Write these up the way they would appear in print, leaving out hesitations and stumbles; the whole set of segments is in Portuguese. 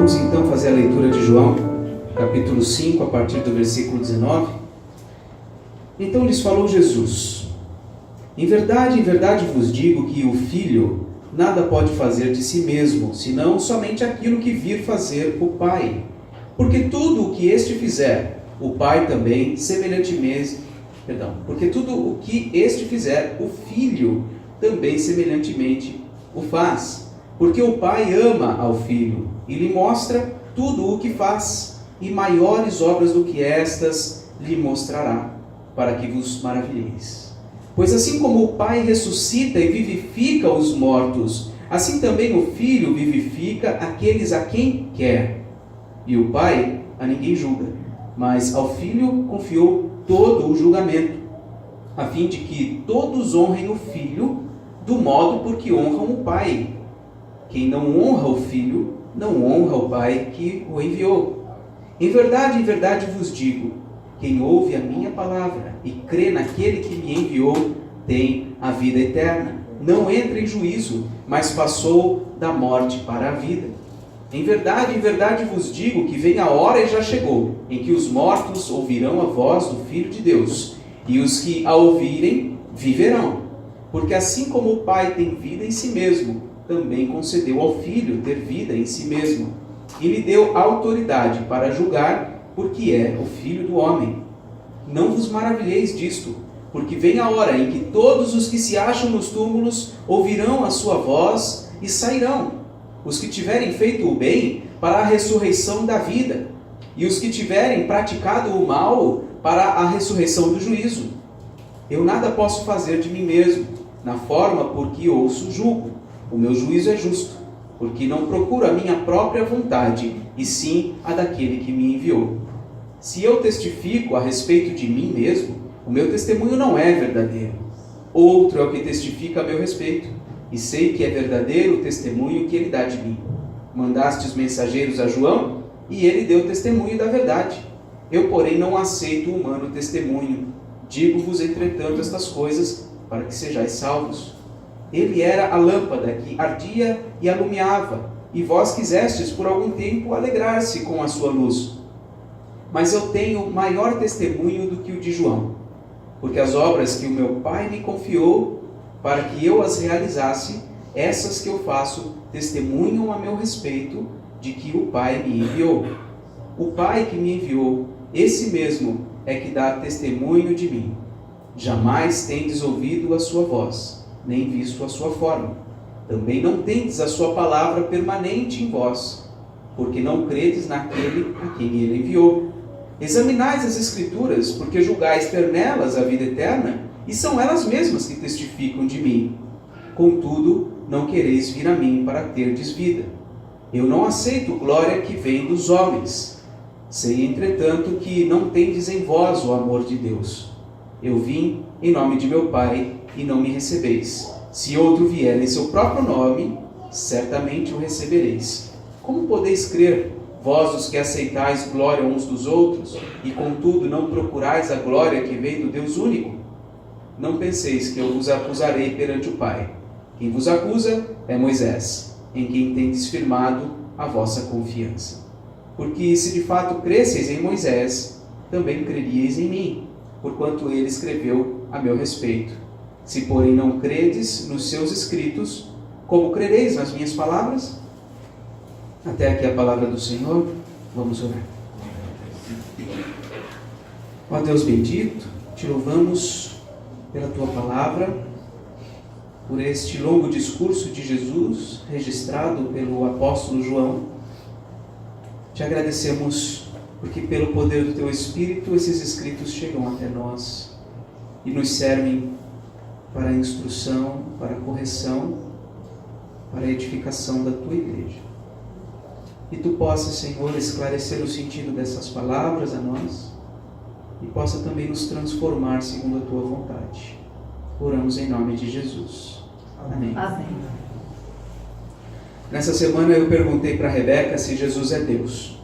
Vamos então fazer a leitura de João, capítulo 5, a partir do versículo 19. Então lhes falou Jesus: em verdade vos digo que o Filho nada pode fazer de si mesmo, senão somente aquilo que vir fazer o Pai. Porque tudo o que este fizer, o Pai também porque tudo o que este fizer, o Filho também semelhantemente o faz. Porque o Pai ama ao Filho e lhe mostra tudo o que faz, e maiores obras do que estas lhe mostrará, para que vos maravilheis. Pois assim como o Pai ressuscita e vivifica os mortos, assim também o Filho vivifica aqueles a quem quer. E o Pai a ninguém julga, mas ao Filho confiou todo o julgamento, a fim de que todos honrem o Filho do modo por que honram o Pai. Quem não honra o Filho, não honra o Pai que o enviou. Em verdade vos digo, quem ouve a minha palavra e crê naquele que me enviou, tem a vida eterna. Não entra em juízo, mas passou da morte para a vida. Em verdade vos digo que vem a hora e já chegou, em que os mortos ouvirão a voz do Filho de Deus, e os que a ouvirem viverão. Porque assim como o Pai tem vida em si mesmo, também concedeu ao Filho ter vida em si mesmo, e lhe deu autoridade para julgar, porque é o Filho do homem. Não vos maravilheis disto, porque vem a hora em que todos os que se acham nos túmulos ouvirão a sua voz e sairão. Os que tiverem feito o bem, para a ressurreição da vida, e os que tiverem praticado o mal, para a ressurreição do juízo. Eu nada posso fazer de mim mesmo, na forma por que ouço julgo. O meu juízo é justo, porque não procuro a minha própria vontade, e sim a daquele que me enviou. Se eu testifico a respeito de mim mesmo, o meu testemunho não é verdadeiro. Outro é o que testifica a meu respeito, e sei que é verdadeiro o testemunho que ele dá de mim. Mandastes mensageiros a João, e ele deu testemunho da verdade. Eu, porém, não aceito o humano testemunho. Digo-vos, entretanto, estas coisas, para que sejais salvos. Ele era a lâmpada que ardia e alumiava, e vós quisestes por algum tempo alegrar-se com a sua luz. Mas eu tenho maior testemunho do que o de João, porque as obras que o meu Pai me confiou, para que eu as realizasse, essas que eu faço testemunham a meu respeito de que o Pai me enviou. O Pai que me enviou, esse mesmo é que dá testemunho de mim. Jamais tendes ouvido a sua voz, nem visto a sua forma. Também não tendes a sua palavra permanente em vós, porque não credes naquele a quem ele enviou. Examinais as Escrituras, porque julgais ter nelas a vida eterna, e são elas mesmas que testificam de mim. Contudo, não quereis vir a mim para terdes vida. Eu não aceito glória que vem dos homens. Sei, entretanto, que não tendes em vós o amor de Deus. Eu vim em nome de meu Pai, e não me recebeis. Se outro vier em seu próprio nome, certamente o recebereis. Como podeis crer, vós os que aceitais glória uns dos outros, e contudo não procurais a glória que vem do Deus único? Não penseis que eu vos acusarei perante o Pai. Quem vos acusa é Moisés, em quem tendes firmado a vossa confiança. Porque se de fato cresceis em Moisés, também creríeis em mim, porquanto ele escreveu a meu respeito. Se, porém, não credes nos seus escritos, como crereis nas minhas palavras? Até aqui a palavra do Senhor. Vamos orar. Ó Deus bendito, te louvamos pela tua palavra, por este longo discurso de Jesus, registrado pelo apóstolo João. Te agradecemos porque pelo poder do teu Espírito esses escritos chegam até nós e nos servem para a instrução, para a correção, para a edificação da tua igreja. E tu possas, Senhor, esclarecer o sentido dessas palavras a nós e possa também nos transformar segundo a tua vontade. Oramos em nome de Jesus. Amém. Amém. Nessa semana eu perguntei para a Rebeca se Jesus é Deus.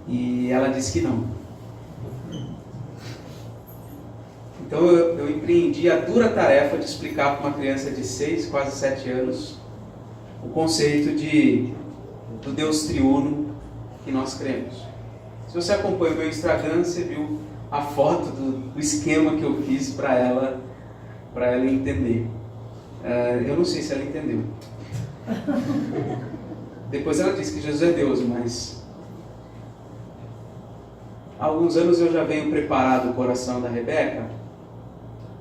E ela disse que não. Então eu empreendi a dura tarefa de explicar para uma criança de 6, quase 7 anos o conceito do Deus triuno que nós cremos. Se você acompanha o meu Instagram, você viu a foto do esquema que eu fiz para ela entender. Eu não sei se ela entendeu. Depois ela disse que Jesus é Deus, mas há alguns anos eu já venho preparado o coração da Rebeca,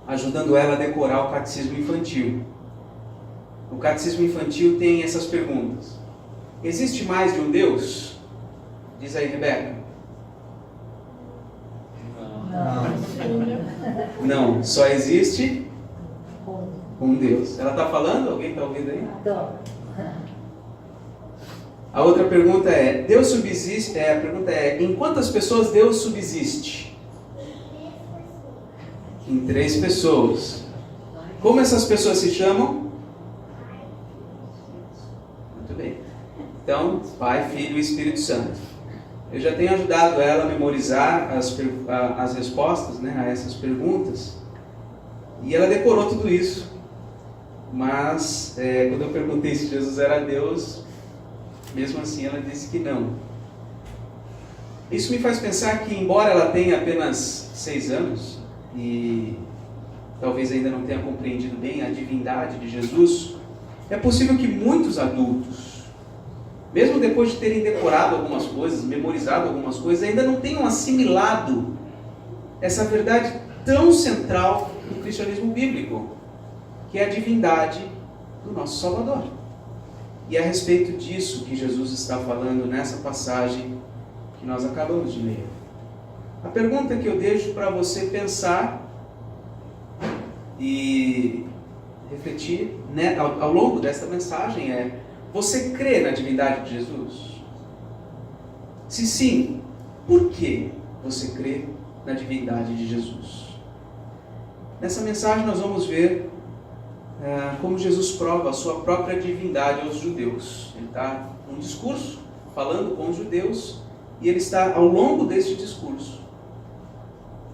ajudando ela a decorar o catecismo infantil. O catecismo infantil tem essas perguntas: existe mais de um Deus? Diz aí, Rebeca. Não, só existe um Deus. Ela está falando? Alguém está ouvindo aí? A outra pergunta é: Deus subsiste? A pergunta é: em quantas pessoas Deus subsiste? Em 3 pessoas. Como essas pessoas se chamam? Muito bem. Então, Pai, Filho e Espírito Santo. Eu já tenho ajudado ela a memorizar as respostas, né, a essas perguntas. E ela decorou tudo isso. Mas, quando eu perguntei se Jesus era Deus, mesmo assim ela disse que não. Isso me faz pensar que, embora ela tenha apenas 6 anos, e talvez ainda não tenha compreendido bem a divindade de Jesus, é possível que muitos adultos, mesmo depois de terem decorado algumas coisas, memorizado algumas coisas, ainda não tenham assimilado essa verdade tão central do cristianismo bíblico, que é a divindade do nosso Salvador. E é a respeito disso que Jesus está falando nessa passagem que nós acabamos de ler. A pergunta que eu deixo para você pensar e refletir, né, ao longo desta mensagem é: você crê na divindade de Jesus? Se sim, por que você crê na divindade de Jesus? Nessa mensagem nós vamos ver como Jesus prova a sua própria divindade aos judeus. Ele está num discurso falando com os judeus e ele está, ao longo deste discurso,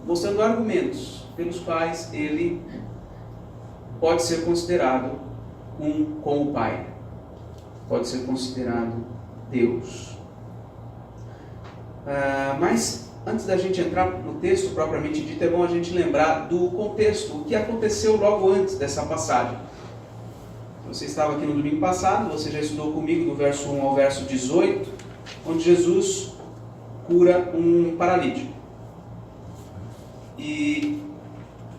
mostrando argumentos pelos quais ele pode ser considerado com o Pai, pode ser considerado Deus. Mas antes da gente entrar no texto propriamente dito, é bom a gente lembrar do contexto, o que aconteceu logo antes dessa passagem. Você estava aqui no domingo passado, você já estudou comigo do verso 1 ao verso 18, onde Jesus cura um paralítico. E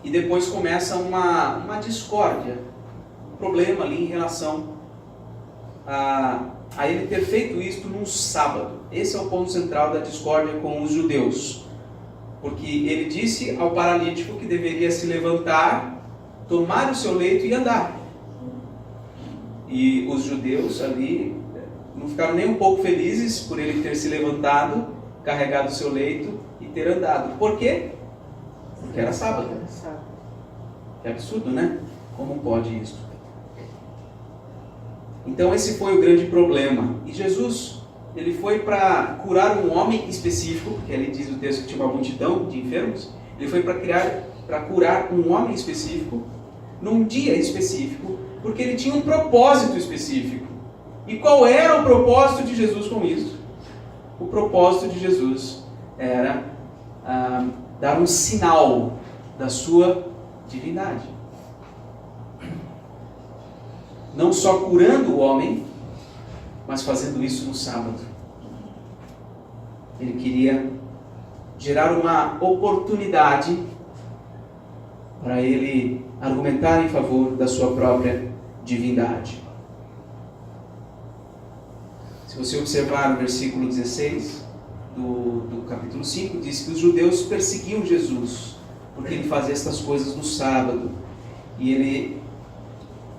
depois começa uma discórdia, um problema ali em relação a ele ter feito isto num sábado. Esse é o ponto central da discórdia com os judeus. Porque ele disse ao paralítico que deveria se levantar, tomar o seu leito e andar. E os judeus ali não ficaram nem um pouco felizes por ele ter se levantado, carregado o seu leito e ter andado. Por quê? Porque era sábado. É absurdo, né? Como pode isso? Então esse foi o grande problema. E Jesus, ele foi para curar um homem específico, porque ali diz o texto que tinha uma multidão de enfermos. Ele foi para curar um homem específico, num dia específico, porque ele tinha um propósito específico. E qual era o propósito de Jesus com isso? O propósito de Jesus era dar um sinal da sua divindade. Não só curando o homem, mas fazendo isso no sábado. Ele queria gerar uma oportunidade para ele argumentar em favor da sua própria divindade. Se você observar o versículo 16 do capítulo 5, diz que os judeus perseguiam Jesus, porque ele fazia estas coisas no sábado. E ele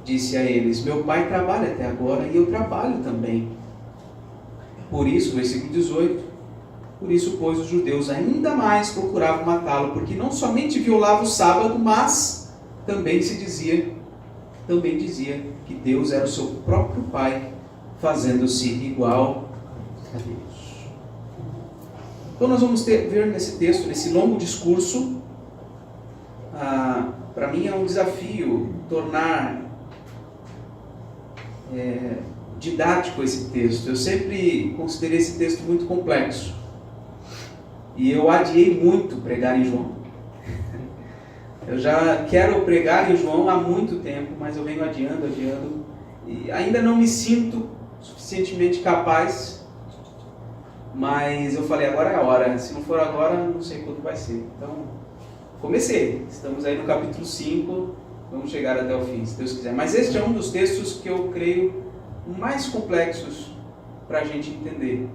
disse a eles: meu pai trabalha até agora e eu trabalho também. Por isso, versículo 18, por isso, pois, os judeus ainda mais procuravam matá-lo, porque não somente violava o sábado, mas também dizia que Deus era o seu próprio Pai, fazendo-se igual a Deus. Então nós vamos ver nesse texto, nesse longo discurso, para mim é um desafio tornar didático esse texto. Eu sempre considerei esse texto muito complexo. E eu adiei muito pregar em João. Eu já quero pregar em João há muito tempo, mas eu venho adiando, e ainda não me sinto suficientemente capaz, mas eu falei, agora é a hora. Se não for agora, não sei quando vai ser. Então, comecei. Estamos aí no capítulo 5, vamos chegar até o fim, se Deus quiser. Mas este é um dos textos que eu creio mais complexos para a gente entender.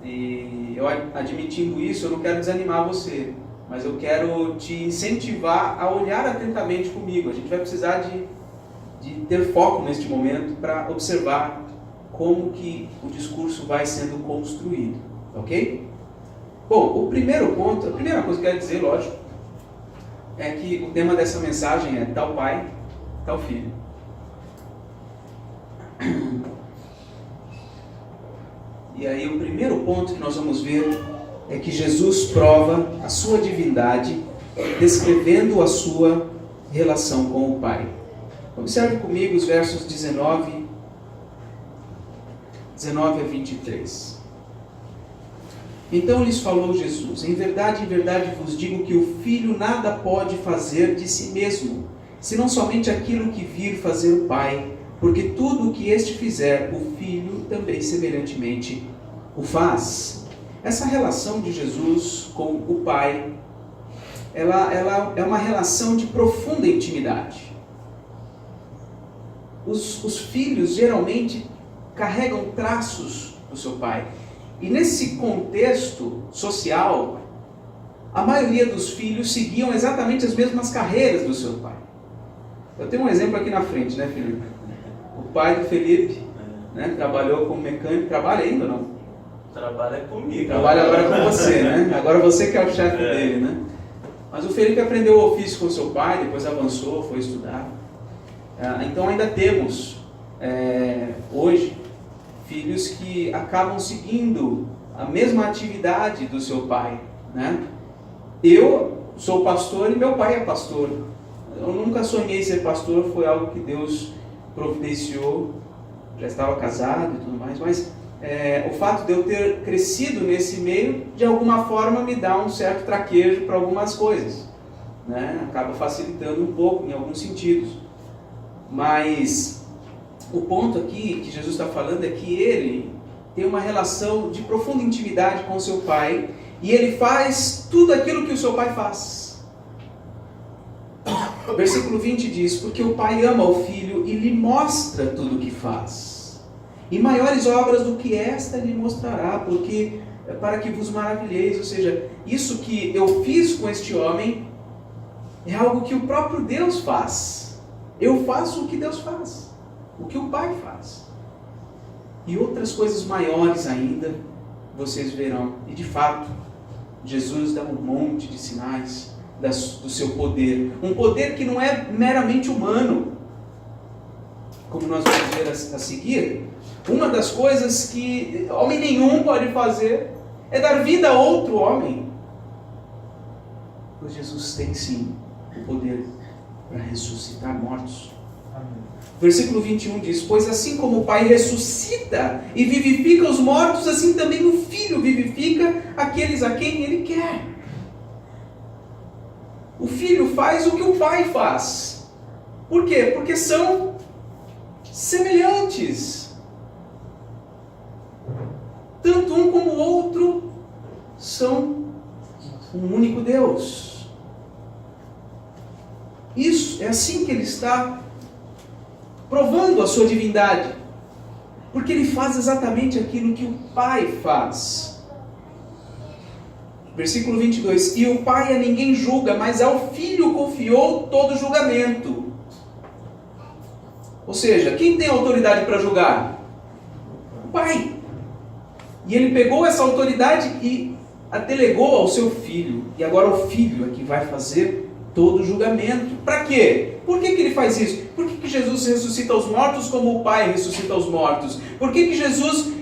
E eu, admitindo isso, eu não quero desanimar você, mas eu quero te incentivar a olhar atentamente comigo. A gente vai precisar de ter foco neste momento para observar como que o discurso vai sendo construído, ok? Bom, o primeiro ponto, a primeira coisa que eu quero dizer, lógico, é que o tema dessa mensagem é tal pai, tal filho. E aí o primeiro ponto que nós vamos ver é que Jesus prova a sua divindade descrevendo a sua relação com o Pai. Observe comigo os versos 19 a 23. Então lhes falou Jesus: em verdade vos digo que o Filho nada pode fazer de si mesmo, senão somente aquilo que vir fazer o Pai, porque tudo o que este fizer, o Filho também semelhantemente o faz. Essa relação de Jesus com o Pai, ela é uma relação de profunda intimidade. Os filhos geralmente carregam traços do seu pai. E nesse contexto social, a maioria dos filhos seguiam exatamente as mesmas carreiras do seu pai. Eu tenho um exemplo aqui na frente, né, Felipe? O pai do Felipe, né, trabalhou como mecânico. Trabalha ainda ou não? Trabalha comigo. Trabalha agora com você, né? Agora você que é o chefe dele, né? Mas o Felipe aprendeu o ofício com seu pai, depois avançou, foi estudar. Então ainda temos, hoje, filhos que acabam seguindo a mesma atividade do seu pai, né? Eu sou pastor e meu pai é pastor. Eu nunca sonhei ser pastor, foi algo que Deus providenciou. Já estava casado e tudo mais, mas o fato de eu ter crescido nesse meio, de alguma forma me dá um certo traquejo para algumas coisas, né? Acaba facilitando um pouco em alguns sentidos. Mas o ponto aqui que Jesus está falando é que ele tem uma relação de profunda intimidade com o seu pai, e ele faz tudo aquilo que o seu pai faz. O versículo 20 diz: porque o pai ama o filho e lhe mostra tudo o que faz. E maiores obras do que esta lhe mostrará, porque para que vos maravilheis. Ou seja, isso que eu fiz com este homem é algo que o próprio Deus faz. Eu faço o que Deus faz, o que o Pai faz. E outras coisas maiores ainda vocês verão. E de fato, Jesus dá um monte de sinais do seu poder. Um poder que não é meramente humano. Como nós vamos ver a seguir, uma das coisas que homem nenhum pode fazer é dar vida a outro homem. Pois Jesus tem sim o poder para ressuscitar mortos. Amém. Versículo 21 diz: pois assim como o Pai ressuscita e vivifica os mortos, assim também o Filho vivifica aqueles a quem Ele quer. O Filho faz o que o Pai faz. Por quê? Porque são semelhantes. Tanto um como o outro são um único Deus. Isso é assim que ele está provando a sua divindade, porque ele faz exatamente aquilo que o Pai faz. Versículo 22: e o Pai a ninguém julga, mas ao Filho confiou todo o julgamento. Ou seja, quem tem autoridade para julgar? O Pai. E ele pegou essa autoridade e a delegou ao seu Filho. E agora o Filho é que vai fazer todo o julgamento. Para quê? Por que ele faz isso? Por que Jesus ressuscita os mortos como o Pai ressuscita os mortos? Por que Jesus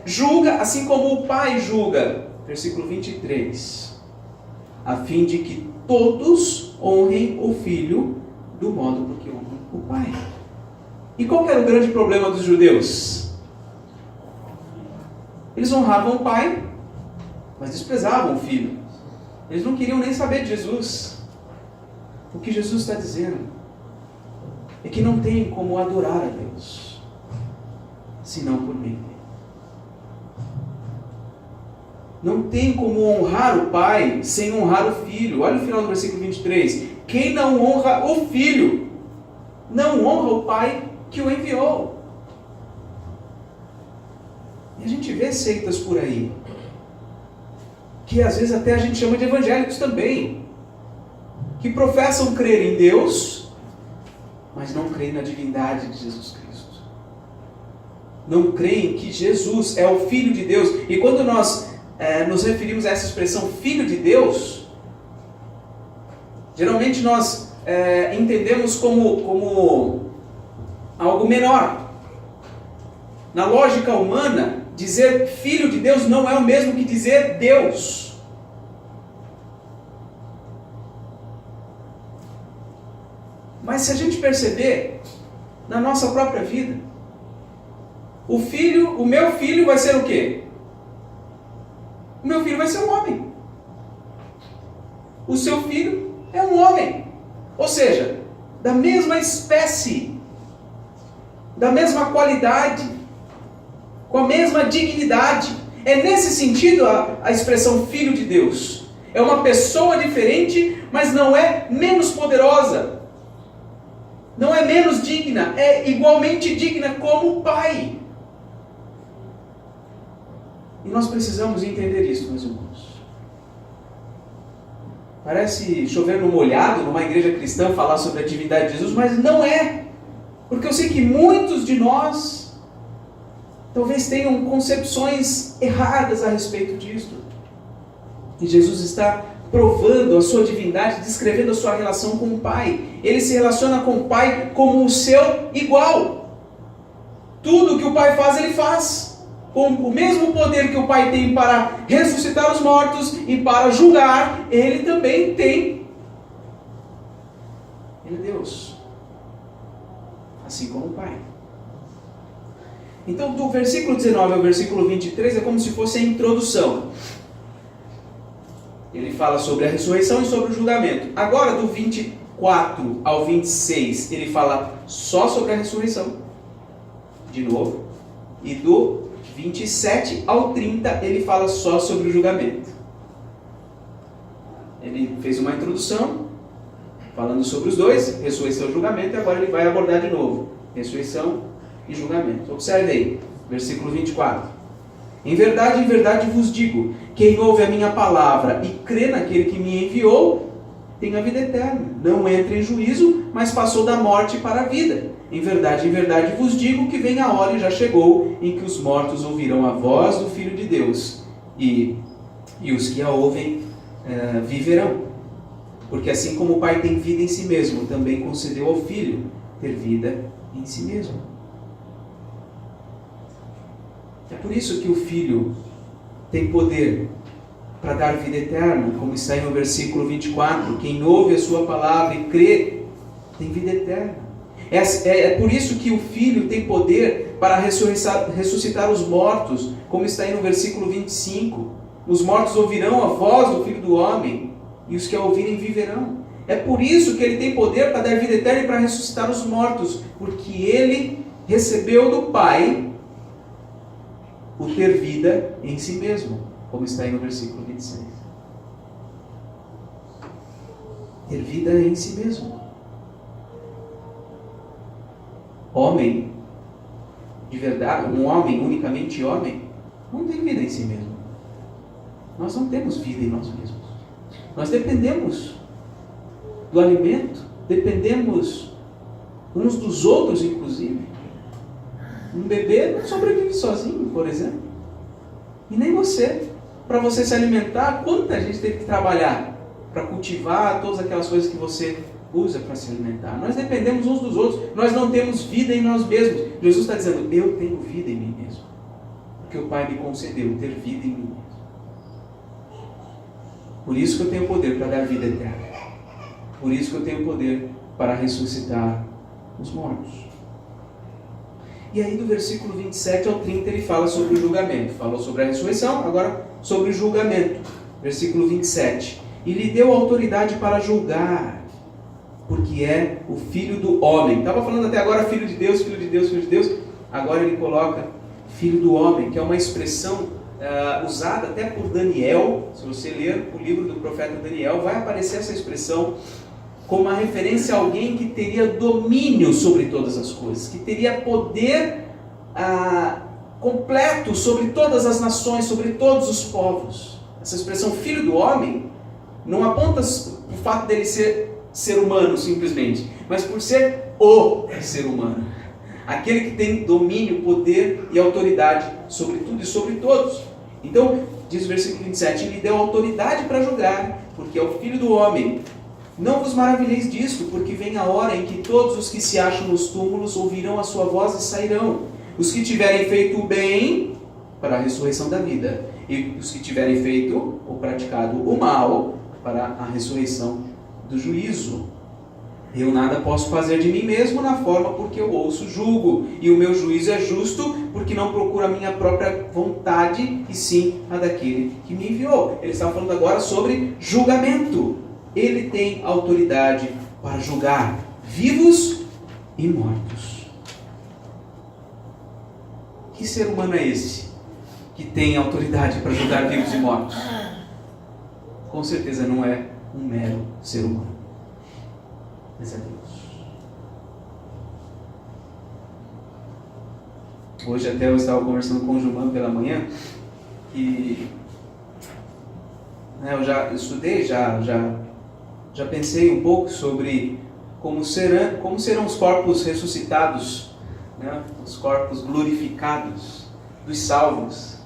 julga assim como o Pai julga? Versículo 23. A fim de que todos honrem o Filho do modo porque honram o Pai. E qual que era o grande problema dos judeus? Eles honravam o pai, mas desprezavam o filho. Eles não queriam nem saber de Jesus. O que Jesus está dizendo é que não tem como adorar a Deus, senão por mim. Não tem como honrar o pai sem honrar o filho. Olha o final do versículo 23. Quem não honra o filho, não honra o pai que o enviou. E a gente vê seitas por aí, que às vezes até a gente chama de evangélicos também, que professam crer em Deus, mas não creem na divindade de Jesus Cristo. Não creem que Jesus é o Filho de Deus. E quando nós nos referimos a essa expressão Filho de Deus, geralmente nós entendemos como algo menor. Na lógica humana, dizer Filho de Deus não é o mesmo que dizer Deus. Mas se a gente perceber, na nossa própria vida, o meu filho vai ser o quê? O meu filho vai ser um homem. O seu filho é um homem. Ou seja, da mesma espécie, da mesma qualidade, com a mesma dignidade. É nesse sentido a expressão Filho de Deus. É uma pessoa diferente, mas não é menos poderosa. Não é menos digna, é igualmente digna como o Pai. E nós precisamos entender isso, meus irmãos. Parece chover no molhado, numa igreja cristã, falar sobre a divindade de Jesus, mas não é. Porque eu sei que muitos de nós talvez tenham concepções erradas a respeito disso. E Jesus está provando a sua divindade, descrevendo a sua relação com o Pai. Ele se relaciona com o Pai como o seu igual. Tudo que o Pai faz, ele faz. Com o mesmo poder que o Pai tem para ressuscitar os mortos e para julgar, ele também tem. Ele é Deus. Assim como o Pai. Então, do versículo 19 ao versículo 23 é como se fosse a introdução. Ele fala sobre a ressurreição e sobre o julgamento. Agora, do 24 ao 26, ele fala só sobre a ressurreição. De novo. E do 27 ao 30, ele fala só sobre o julgamento. Ele fez uma introdução, falando sobre os dois, ressurreição e julgamento, e agora ele vai abordar de novo, ressurreição e julgamento. Observe aí, versículo 24. Em verdade vos digo, quem ouve a minha palavra e crê naquele que me enviou, tem a vida eterna. Não entra em juízo, mas passou da morte para a vida. Em verdade vos digo que vem a hora e já chegou, em que os mortos ouvirão a voz do Filho de Deus, e os que a ouvem viverão. Porque assim como o Pai tem vida em si mesmo, também concedeu ao Filho ter vida em si mesmo. É por isso que o Filho tem poder para dar vida eterna, como está no versículo 24. Quem ouve a sua palavra e crê, tem vida eterna. É por isso que o Filho tem poder para ressuscitar os mortos, como está aí no versículo 25. Os mortos ouvirão a voz do Filho do Homem, e os que a ouvirem viverão. É por isso que ele tem poder para dar vida eterna e para ressuscitar os mortos, porque ele recebeu do Pai o ter vida em si mesmo, como está aí no versículo 26. Ter vida em si mesmo. Homem, de verdade, um homem, unicamente homem, não tem vida em si mesmo. Nós não temos vida em nós mesmos. Nós dependemos do alimento, dependemos uns dos outros, inclusive. Um bebê não sobrevive sozinho, por exemplo. E nem você. Para você se alimentar, quanta gente teve que trabalhar para cultivar todas aquelas coisas que você usa para se alimentar. Nós dependemos uns dos outros. Nós não temos vida em nós mesmos. Jesus está dizendo, eu tenho vida em mim mesmo. Porque o Pai me concedeu ter vida em mim mesmo. Por isso que eu tenho poder para dar vida eterna. Por isso que eu tenho poder para ressuscitar os mortos. E aí do versículo 27 ao 30 ele fala sobre o julgamento. Falou sobre a ressurreição, agora sobre o julgamento. Versículo 27. E lhe deu autoridade para julgar, porque é o Filho do homem. Estava falando até agora Filho de Deus, Filho de Deus, Filho de Deus. Agora ele coloca Filho do homem, que é uma expressão usada até por Daniel. Se você ler o livro do profeta Daniel, vai aparecer essa expressão como uma referência a alguém que teria domínio sobre todas as coisas, que teria poder completo sobre todas as nações, sobre todos os povos. Essa expressão Filho do homem não aponta o fato dele ser humano simplesmente, mas por ser o ser humano, aquele que tem domínio, poder e autoridade sobre tudo e sobre todos. Então, diz o versículo 27, lhe deu autoridade para julgar, porque é o Filho do homem. Não vos maravilheis disto, porque vem a hora em que todos os que se acham nos túmulos ouvirão a sua voz e sairão. Os que tiverem feito o bem, para a ressurreição da vida, e os que tiverem feito ou praticado o mal, para a ressurreição do juízo. Eu nada posso fazer de mim mesmo na forma porque eu ouço julgo, e o meu juízo é justo, porque não procuro a minha própria vontade, e sim a daquele que me enviou. Ele está falando agora sobre julgamento. Ele tem autoridade para julgar vivos e mortos. Que ser humano é esse que tem autoridade para julgar vivos e mortos? Com certeza não é um mero ser humano, mas é Deus. Hoje até eu estava conversando com o Gilmar pela manhã e eu já estudei, já pensei um pouco sobre como serão os corpos ressuscitados, né? Os corpos glorificados dos salvos.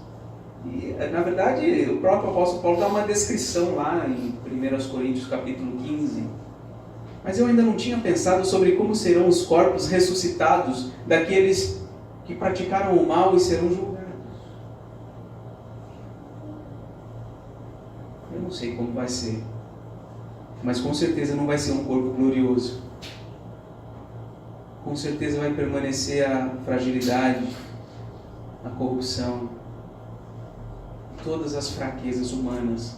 E, na verdade, o próprio apóstolo Paulo dá uma descrição lá em 1 Coríntios capítulo 15. Mas eu ainda não tinha pensado sobre como serão os corpos ressuscitados daqueles que praticaram o mal e serão julgados. Eu não sei como vai ser, mas com certeza não vai ser um corpo glorioso. Com certeza vai permanecer a fragilidade, a corrupção, todas as fraquezas humanas.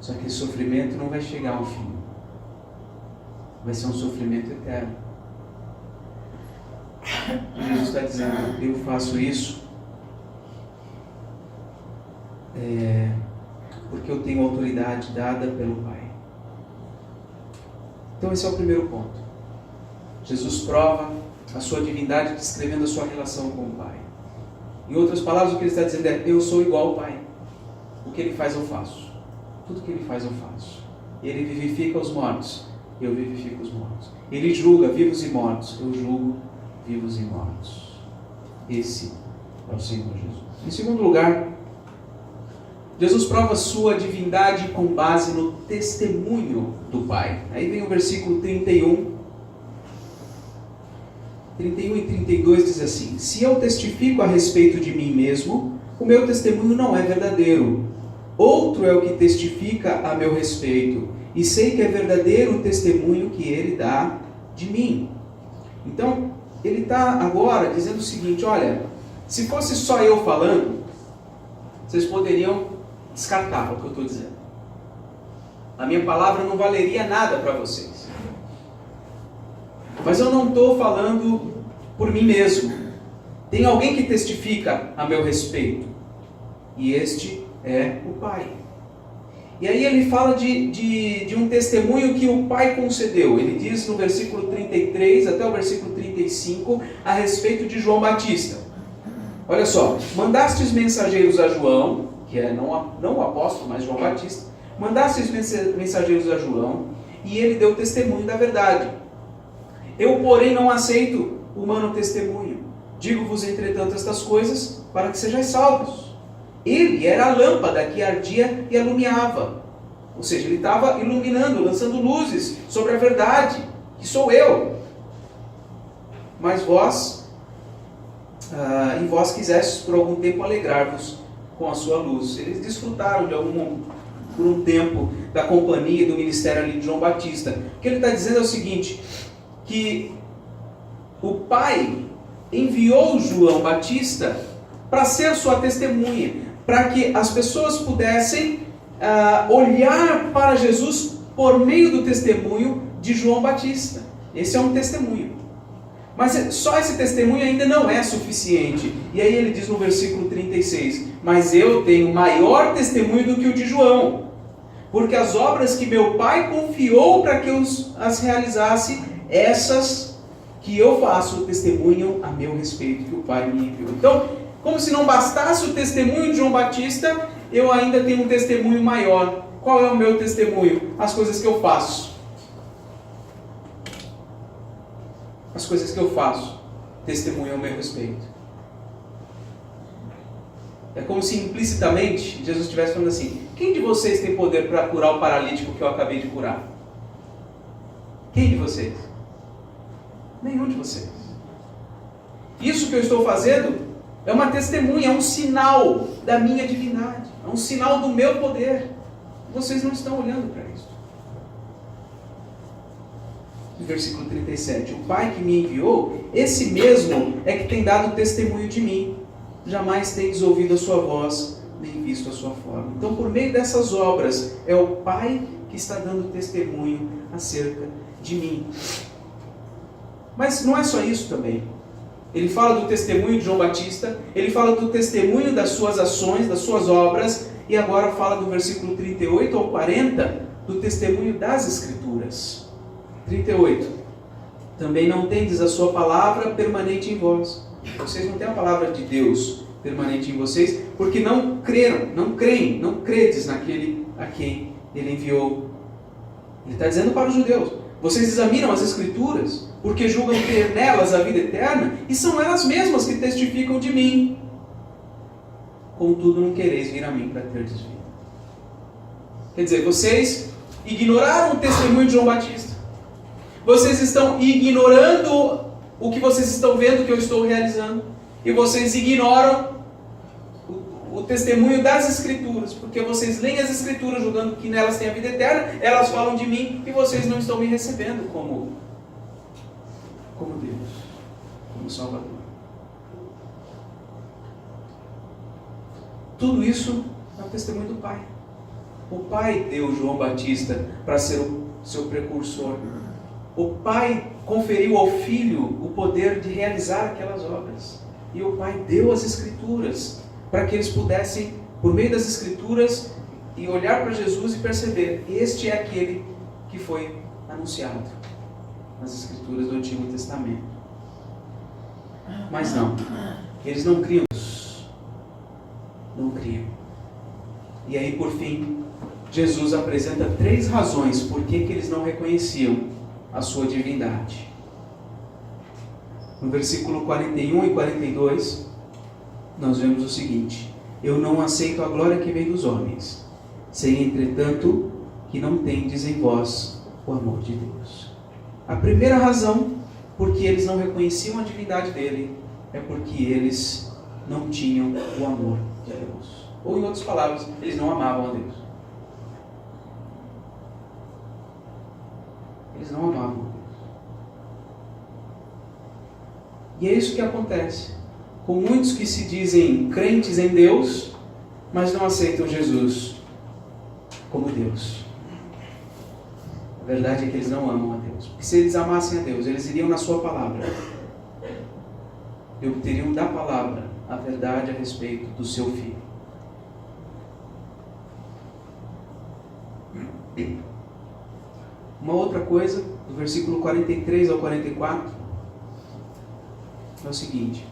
Só que esse sofrimento não vai chegar ao fim. Vai ser um sofrimento eterno. Jesus está dizendo, eu faço isso porque eu tenho autoridade dada pelo Pai. Então esse é o primeiro ponto. Jesus prova a sua divindade descrevendo a sua relação com o Pai. Em outras palavras, o que ele está dizendo é, eu sou igual ao Pai. O que ele faz eu faço. Tudo que ele faz eu faço. Ele vivifica os mortos, eu vivifico os mortos. Ele julga vivos e mortos, eu julgo vivos e mortos. Esse é o Senhor Jesus. Em segundo lugar, Jesus prova sua divindade com base no testemunho do Pai. Aí vem o versículo 31 e 32 diz assim, se eu testifico a respeito de mim mesmo, o meu testemunho não é verdadeiro. Outro é o que testifica a meu respeito, e sei que é verdadeiro o testemunho que ele dá de mim. Então, ele está agora dizendo o seguinte, olha, se fosse só eu falando, vocês poderiam descartar o que eu estou dizendo. A minha palavra não valeria nada para vocês. Mas eu não estou falando por mim mesmo. Tem alguém que testifica a meu respeito. E este é o Pai. E aí ele fala de um testemunho que o Pai concedeu. Ele diz no versículo 33 até o versículo 35 a respeito de João Batista. Olha só, mandastes mensageiros a João, que é não o apóstolo, mas João Batista. Mandastes mensageiros a João, e ele deu testemunho da verdade. Eu, porém, não aceito humano testemunho. Digo-vos, entretanto, estas coisas, para que sejais salvos. Ele era a lâmpada que ardia e alumiava. Ou seja, ele estava iluminando, lançando luzes sobre a verdade, que sou eu. Mas vós, e vós quisestes por algum tempo alegrar-vos com a sua luz. Eles desfrutaram por um tempo da companhia do ministério ali de João Batista. O que ele está dizendo é o seguinte, que o Pai enviou João Batista para ser sua testemunha, para que as pessoas pudessem olhar para Jesus por meio do testemunho de João Batista. Esse é um testemunho. Mas só esse testemunho ainda não é suficiente. E aí ele diz no versículo 36, mas eu tenho maior testemunho do que o de João, porque as obras que meu Pai confiou para que eu as realizasse, essas que eu faço testemunham a meu respeito, que o Pai me enviou. Então, como se não bastasse o testemunho de João Batista, eu ainda tenho um testemunho maior. Qual é o meu testemunho? As coisas que eu faço. As coisas que eu faço testemunham a meu respeito. É como se implicitamente Jesus estivesse falando assim: quem de vocês tem poder para curar o paralítico que eu acabei de curar? Quem de vocês? Nenhum de vocês. Isso que eu estou fazendo é uma testemunha, é um sinal da minha divindade, é um sinal do meu poder. Vocês não estão olhando para isso. Versículo 37, o Pai que me enviou, esse mesmo é que tem dado testemunho de mim. Jamais tendes ouvido a sua voz, nem visto a sua forma. Então, por meio dessas obras, é o Pai que está dando testemunho acerca de mim. Mas não é só isso também. Ele fala do testemunho de João Batista, ele fala do testemunho das suas ações, das suas obras, e agora fala do versículo 38 ao 40, do testemunho das Escrituras. 38. Também não tendes a sua palavra permanente em vós. Vocês não têm a palavra de Deus permanente em vocês, porque não credes naquele a quem ele enviou. Ele está dizendo para os judeus: vocês examinam as Escrituras, porque julgam ter nelas a vida eterna, e são elas mesmas que testificam de mim. Contudo, não quereis vir a mim para terdes vida. Quer dizer, vocês ignoraram o testemunho de João Batista. Vocês estão ignorando o que vocês estão vendo que eu estou realizando. E vocês ignoram o testemunho das Escrituras, porque vocês leem as Escrituras julgando que nelas tem a vida eterna, elas falam de mim, e vocês não estão me recebendo como Deus, como Salvador. Tudo isso é o testemunho do Pai. O Pai deu João Batista para ser o seu precursor. O Pai conferiu ao Filho o poder de realizar aquelas obras. E o Pai deu as Escrituras para que eles pudessem, por meio das Escrituras, e olhar para Jesus e perceber: este é aquele que foi anunciado nas Escrituras do Antigo Testamento. Mas não, eles não criam isso. Não criam. E aí, por fim, Jesus apresenta 3 razões por que eles não reconheciam a sua divindade. No versículo 41 e 42, nós vemos o seguinte: eu não aceito a glória que vem dos homens, sem entretanto que não tendes em vós o amor de Deus. A primeira razão porque eles não reconheciam a divindade dele é porque eles não tinham o amor de Deus. Ou, em outras palavras, eles não amavam a Deus. Eles não amavam a Deus. E é isso que acontece com muitos que se dizem crentes em Deus, mas não aceitam Jesus como Deus. A verdade é que eles não amam a Deus. Porque se eles amassem a Deus, eles iriam na sua palavra e obteriam da palavra a verdade a respeito do seu Filho. Uma outra coisa, do versículo 43 ao 44, é o seguinte: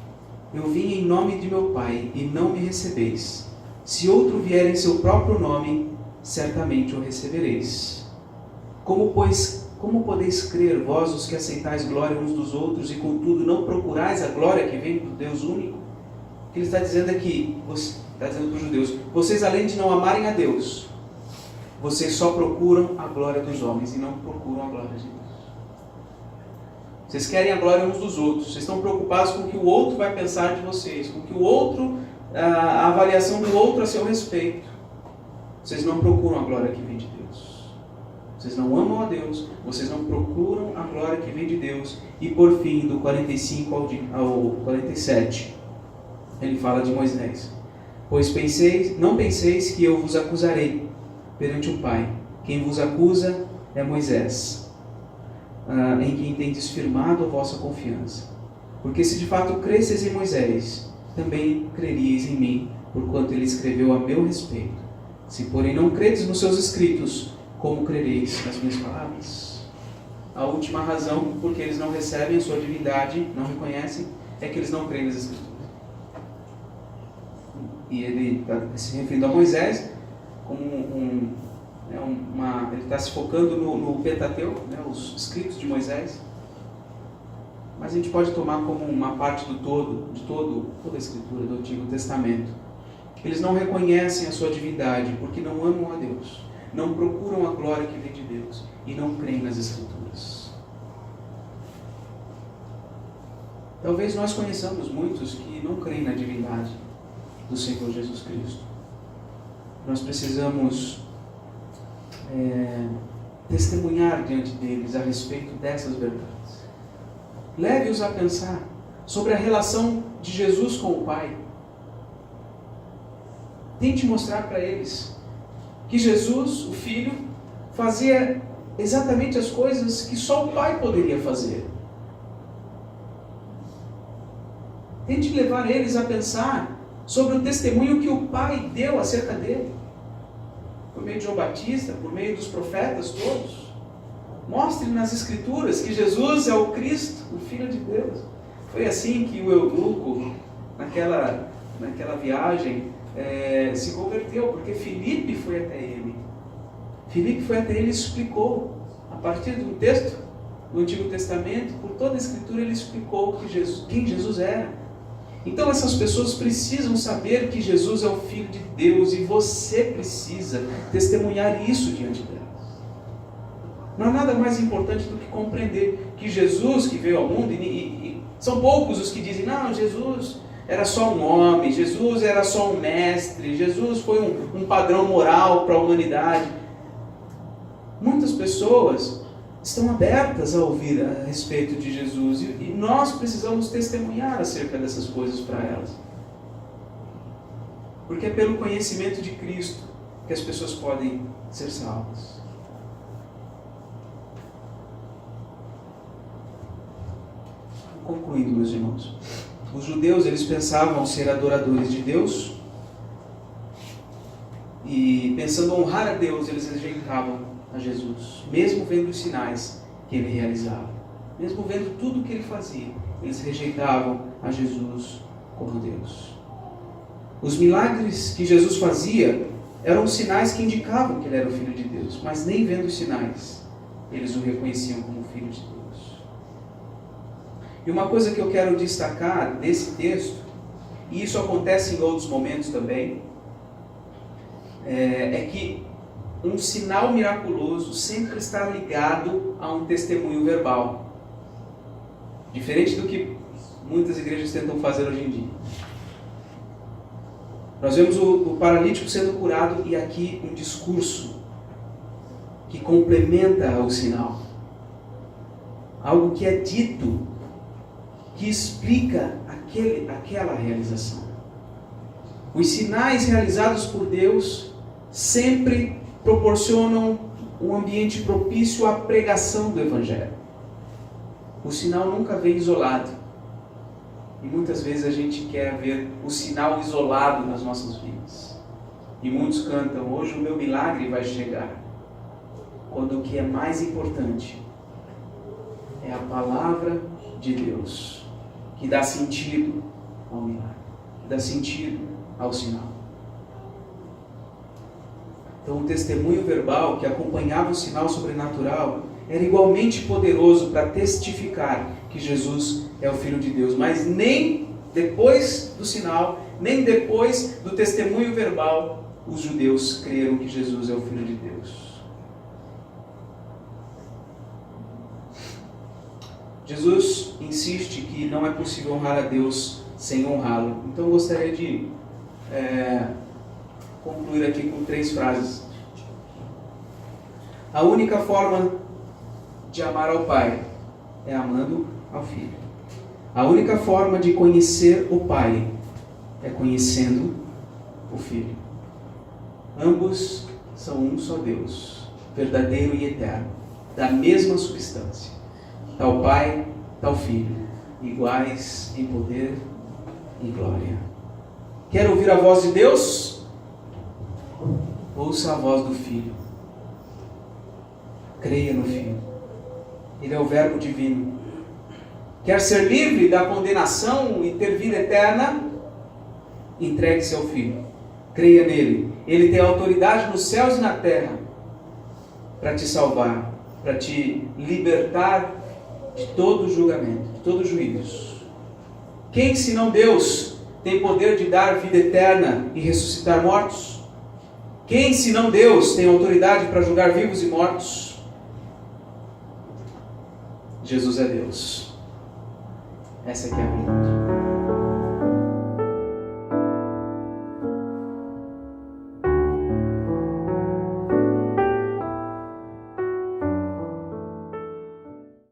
eu vim em nome de meu Pai e não me recebeis. Se outro vier em seu próprio nome, certamente o recebereis. Como podeis crer, vós os que aceitais glória uns dos outros e contudo não procurais a glória que vem do Deus único? O que ele está dizendo aqui, está dizendo para os judeus: vocês, além de não amarem a Deus, vocês só procuram a glória dos homens e não procuram a glória de Deus. Vocês querem a glória uns dos outros. Vocês estão preocupados com o que o outro vai pensar de vocês, com o que o outro, a avaliação do outro a seu respeito. Vocês não procuram a glória que vem de Deus. Vocês não amam a Deus, vocês não procuram a glória que vem de Deus. E por fim, do 45 ao 47, ele fala de Moisés. Pois não penseis que eu vos acusarei perante o Pai. Quem vos acusa é Moisés, em quem tendes firmado a vossa confiança. Porque se de fato cresceis em Moisés, também creríeis em mim, porquanto ele escreveu a meu respeito. Se porém não credes nos seus escritos, como crereis nas minhas palavras? A última razão porque eles não recebem a sua divindade, não reconhecem, é que eles não creem nas escrituras. E ele está se referindo a Moisés como ele está se focando no Pentateuco, os escritos de Moisés. Mas a gente pode tomar como uma parte de toda a escritura do Antigo Testamento. Eles não reconhecem a sua divindade porque não amam a Deus, não procuram a glória que vem de Deus e não creem nas escrituras. Talvez nós conheçamos muitos que não creem na divindade do Senhor Jesus Cristo. Nós precisamos testemunhar diante deles a respeito dessas verdades. Leve-os a pensar sobre a relação de Jesus com o Pai. Tente mostrar para eles que Jesus, o Filho, fazia exatamente as coisas que só o Pai poderia fazer. Tente levar eles a pensar sobre o testemunho que o Pai deu acerca dele, por meio de João Batista, por meio dos profetas todos. Mostre nas Escrituras que Jesus é o Cristo, o Filho de Deus. Foi assim que o eunuco, naquela viagem, se converteu, porque Filipe foi até ele. Filipe foi até ele e explicou, a partir de um texto do Antigo Testamento, por toda a Escritura, ele explicou quem Jesus era. Então essas pessoas precisam saber que Jesus é o Filho de Deus e você precisa testemunhar isso diante delas. Não há nada mais importante do que compreender que Jesus que veio ao mundo, e são poucos os que dizem, não, Jesus era só um homem, Jesus era só um mestre, Jesus foi um padrão moral para a humanidade. Muitas pessoas estão abertas a ouvir a respeito de Jesus e nós precisamos testemunhar acerca dessas coisas para elas. Porque é pelo conhecimento de Cristo que as pessoas podem ser salvas. Concluindo, meus irmãos, os judeus eles pensavam ser adoradores de Deus e pensando honrar a Deus, eles rejeitavam a Jesus, mesmo vendo os sinais que ele realizava, mesmo vendo tudo o que ele fazia, eles rejeitavam a Jesus como Deus. Os milagres que Jesus fazia eram sinais que indicavam que ele era o Filho de Deus, mas nem vendo os sinais, eles o reconheciam como Filho de Deus. E uma coisa que eu quero destacar desse texto, e isso acontece em outros momentos também, é que um sinal miraculoso sempre está ligado a um testemunho verbal. Diferente do que muitas igrejas tentam fazer hoje em dia. Nós vemos o paralítico sendo curado e aqui um discurso que complementa o sinal. Algo que é dito, que explica aquela realização. Os sinais realizados por Deus sempre proporcionam um ambiente propício à pregação do Evangelho. O sinal nunca vem isolado. E muitas vezes a gente quer ver o sinal isolado nas nossas vidas. E muitos cantam, hoje o meu milagre vai chegar. Quando o que é mais importante é a palavra de Deus, que dá sentido ao milagre, que dá sentido ao sinal. Então o testemunho verbal que acompanhava o sinal sobrenatural era igualmente poderoso para testificar que Jesus é o Filho de Deus. Mas nem depois do sinal, nem depois do testemunho verbal, os judeus creram que Jesus é o Filho de Deus. Jesus insiste que não é possível honrar a Deus sem honrá-lo. Então eu gostaria de concluir aqui com 3 frases. A única forma de amar ao Pai é amando ao Filho. A única forma de conhecer o Pai é conhecendo o Filho. Ambos são um só Deus, verdadeiro e eterno, da mesma substância. Tal Pai, tal Filho, iguais em poder e glória. Quer ouvir a voz de Deus? Ouça a voz do Filho. Creia no Filho. Ele é o Verbo divino. Quer ser livre da condenação e ter vida eterna? Entregue-se ao Filho. Creia nele. Ele tem autoridade nos céus e na terra para te salvar, para te libertar de todo julgamento, de todo juízo. Quem, senão Deus, tem poder de dar vida eterna e ressuscitar mortos? Quem, senão Deus, tem autoridade para julgar vivos e mortos? Jesus é Deus. Essa aqui é a verdade.